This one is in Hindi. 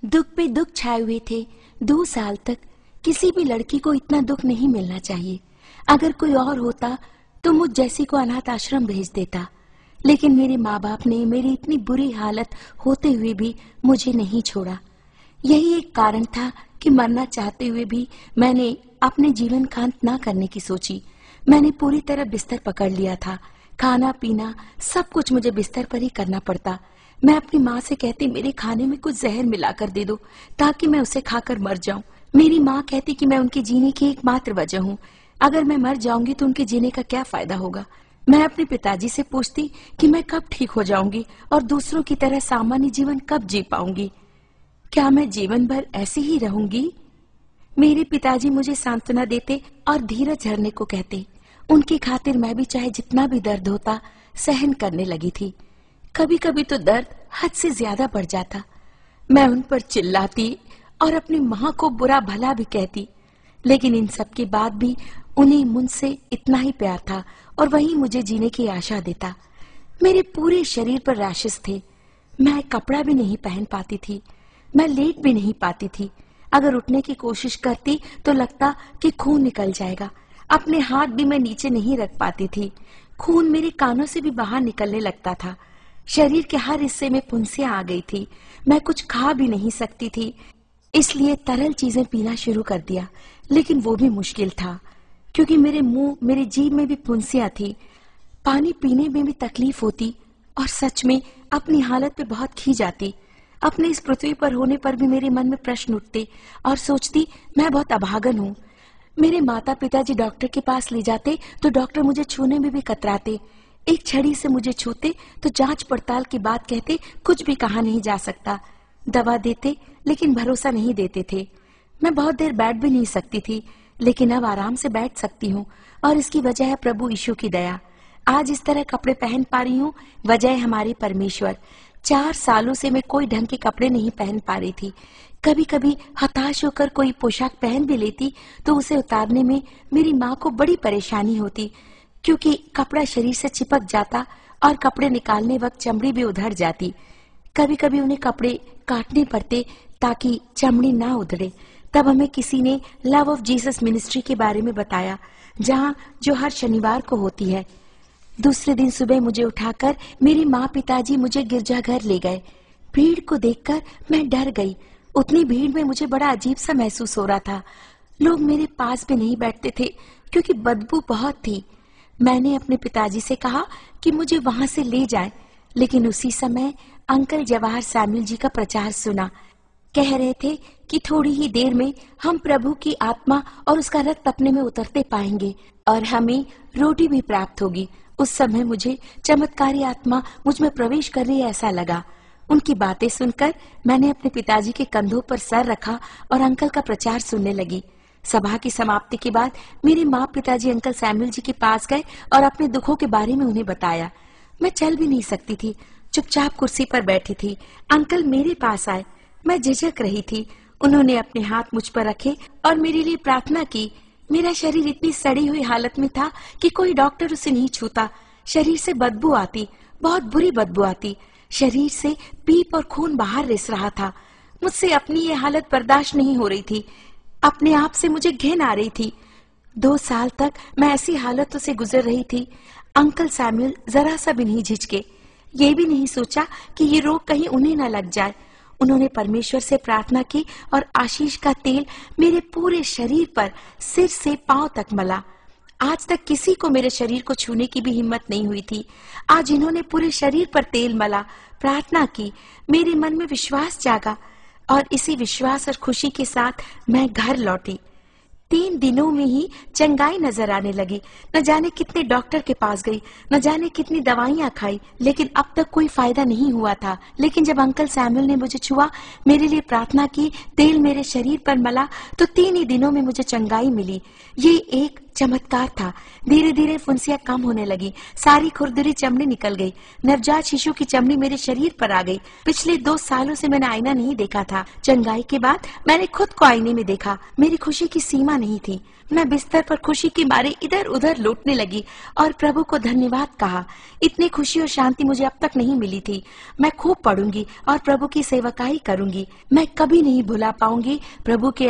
दुख पे दुख छाए हुए थे। 2 साल तक किसी भी लड़की को इतना दुख नहीं मिलना चाहिए। अगर कोई और होता तो मुझ जैसी को अनाथ आश्रम भेज देता, लेकिन मेरे माँ बाप ने मेरी इतनी बुरी हालत होते हुए भी मुझे नहीं छोड़ा। यही एक कारण था कि मरना चाहते हुए भी मैंने अपने जीवन का अंत ना करने की सोची। मैंने पूरी तरह बिस्तर पकड़ लिया था। खाना पीना सब कुछ मुझे बिस्तर पर ही करना पड़ता। मैं अपनी माँ से कहती मेरे खाने में कुछ जहर मिलाकर दे दो ताकि मैं उसे खाकर मर जाऊं। मेरी माँ कहती कि मैं उनके जीने की एकमात्र वजह हूँ। अगर मैं मर जाऊंगी तो उनके जीने का क्या फायदा होगा। मैं अपने पिताजी से पूछती कि मैं कब ठीक हो जाऊंगी और दूसरों की तरह सामान्य जीवन कब जी पाऊंगी। क्या मैं जीवन भर ऐसी ही रहूंगी? मेरे पिताजी मुझे सांत्वना देते और धीरज धरने को कहते। उनकी खातिर मैं भी चाहे जितना भी दर्द होता सहन करने लगी थी। कभी कभी तो दर्द हद से ज्यादा बढ़ जाता। मैं उन पर चिल्लाती और अपनी माँ को बुरा भला भी कहती, लेकिन इन सब के बाद भी उन्हें मुझसे इतना ही प्यार था और वही मुझे जीने की आशा देता। मेरे पूरे शरीर पर रैशेस थे। मैं कपड़ा भी नहीं पहन पाती थी। मैं लेट भी नहीं पाती थी। अगर उठने की कोशिश करती तो लगता कि खून निकल जाएगा। अपने हाथ भी मैं नीचे नहीं रख पाती थी। खून मेरे कानों से भी बाहर निकलने लगता था। शरीर के हर हिस्से में फुंसियां आ गई थी। मैं कुछ खा भी नहीं सकती थी, इसलिए तरल चीजें पीना शुरू कर दिया, लेकिन वो भी मुश्किल था क्योंकि मेरे मुंह मेरी जीभ में भी फुंसियां थी। पानी पीने में भी तकलीफ होती और सच में अपनी हालत पे बहुत खींच आती। अपने इस पृथ्वी पर होने पर भी मेरे मन में प्रश्न उठते और सोचती मैं बहुत अभागन हूँ। मेरे माता पिताजी डॉक्टर के पास ले जाते तो डॉक्टर मुझे छूने में भी कतराते। एक छड़ी से मुझे छूते तो जांच पड़ताल की बात कहते कुछ भी कहा नहीं जा सकता। दवा देते लेकिन भरोसा नहीं देते थे। मैं बहुत देर बैठ भी नहीं सकती थी, लेकिन अब आराम से बैठ सकती हूँ और इसकी वजह है प्रभु यीशु की दया। आज इस तरह कपड़े पहन पा रही हूँ, वजह है हमारे परमेश्वर। 4 सालों से मैं कोई ढंग के कपड़े नहीं पहन पा रही थी। कभी कभी हताश होकर कोई पोशाक पहन भी लेती तो उसे उतारने में मेरी माँ को बड़ी परेशानी होती, क्योंकि कपड़ा शरीर से चिपक जाता और कपड़े निकालने वक्त चमड़ी भी उधड़ जाती। कभी कभी उन्हें कपड़े काटने पड़ते ताकि चमड़ी ना उधड़े। तब हमें किसी ने लव ऑफ जीसस मिनिस्ट्री के बारे में बताया, जहाँ जो हर शनिवार को होती है। दूसरे दिन सुबह मुझे उठाकर मेरे माँ पिताजी मुझे गिरजाघर ले गए। भीड़ को देखकर मैं डर गई। उतनी भीड़ में मुझे बड़ा अजीब सा महसूस हो रहा था। लोग मेरे पास भी नहीं बैठते थे क्योंकि बदबू बहुत थी। मैंने अपने पिताजी से कहा कि मुझे वहां से ले जाएं, लेकिन उसी समय अंकल जवाहर सैमुअल जी का प्रचार सुना। कह रहे थे कि थोड़ी ही देर में हम प्रभु की आत्मा और उसका रक्त अपने में उतरते पाएंगे और हमें रोटी भी प्राप्त होगी। उस समय मुझे चमत्कारी आत्मा मुझ में प्रवेश कर रही है ऐसा लगा। उनकी बातें सुनकर मैंने अपने पिताजी के कंधों पर सर रखा और अंकल का प्रचार सुनने लगी। सभा की समाप्ति के बाद मेरे माँ पिताजी अंकल सैमुअल जी के पास गए और अपने दुखों के बारे में उन्हें बताया। मैं चल भी नहीं सकती थी, चुपचाप कुर्सी पर बैठी थी। अंकल मेरे पास आए। मैं झिझक रही थी। उन्होंने अपने हाथ मुझ पर रखे और मेरे लिए प्रार्थना की। मेरा शरीर इतनी सड़ी हुई हालत में था कि कोई डॉक्टर उसे नहीं छूता। शरीर से बदबू आती, बहुत बुरी बदबू आती। शरीर से पीप और खून बाहर रिस रहा था। मुझसे अपनी ये हालत बर्दाश्त नहीं हो रही थी। अपने आप से मुझे घिन आ रही थी। 2 साल तक मैं ऐसी हालतों से गुजर रही थी। अंकल सैमुअल जरा सा भी नहीं झिझके। ये भी नहीं सोचा कि ये रोग कहीं उन्हें न लग जाए। उन्होंने परमेश्वर से प्रार्थना की और आशीष का तेल मेरे पूरे शरीर पर सिर से पांव तक मला। आज तक किसी को मेरे शरीर को छूने की भी हिम्मत नहीं हुई थी। आज इन्होंने पूरे शरीर पर तेल मला, प्रार्थना की। मेरे मन में विश्वास जागा और इसी विश्वास और खुशी के साथ मैं घर लौटी। 3 दिनों में ही चंगाई नजर आने लगी। न जाने कितने डॉक्टर के पास गई, न जाने कितनी दवाइयां खाई, लेकिन अब तक कोई फायदा नहीं हुआ था। लेकिन जब अंकल सैमुअल ने मुझे छुआ, मेरे लिए प्रार्थना की, तेल मेरे शरीर पर मला, तो 3 ही दिनों में मुझे चंगाई मिली। ये एक चमत्कार था। धीरे धीरे फुंसियां कम होने लगी, सारी खुरदरी चमड़ी निकल गई। नवजात शिशु की चमड़ी मेरे शरीर पर आ गई। पिछले 2 सालों से मैंने आईना नहीं देखा था। चंगाई के बाद मैंने खुद को आईने में देखा। मेरी खुशी की सीमा नहीं थी। मैं बिस्तर पर खुशी के मारे इधर उधर लौटने लगी और प्रभु को धन्यवाद कहा। इतनी खुशी और शांति मुझे अब तक नहीं मिली थी। मैं खूब पढ़ूंगी और प्रभु की सेवकाई करूंगी। मैं कभी नहीं भुला पाऊंगी प्रभु के